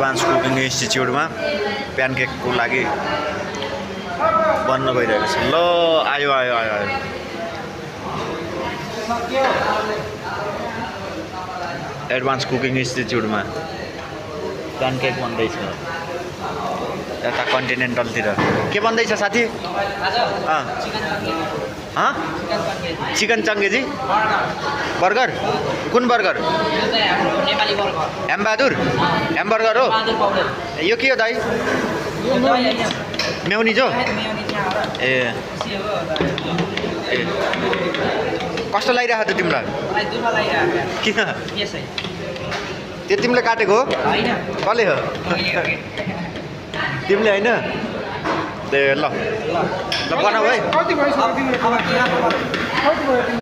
Advance cooking इन्स्टिच्युटमा प्यानकेकको लागि बन्न गइरहेको छ। ल आयो आयो आयो आयो एडभान्स कुकिङ इन्स्टिच्युटमा प्यानकेक बन्दैछ। यता कन्टिनेन्टलतिर के बन्दैछ साथी? Chicken changezi burger? कुन बर्गर? एमबहादुर एमबर्गर हो? यो के हो दाइ? मेयोनिज हो? ए कस्तो लागिरहेको थियो तिमीलाई? किन? त्यो तिमीले काटेको हो? कसले हो? तिमीले होइन? ए ल ल बनाऊ है।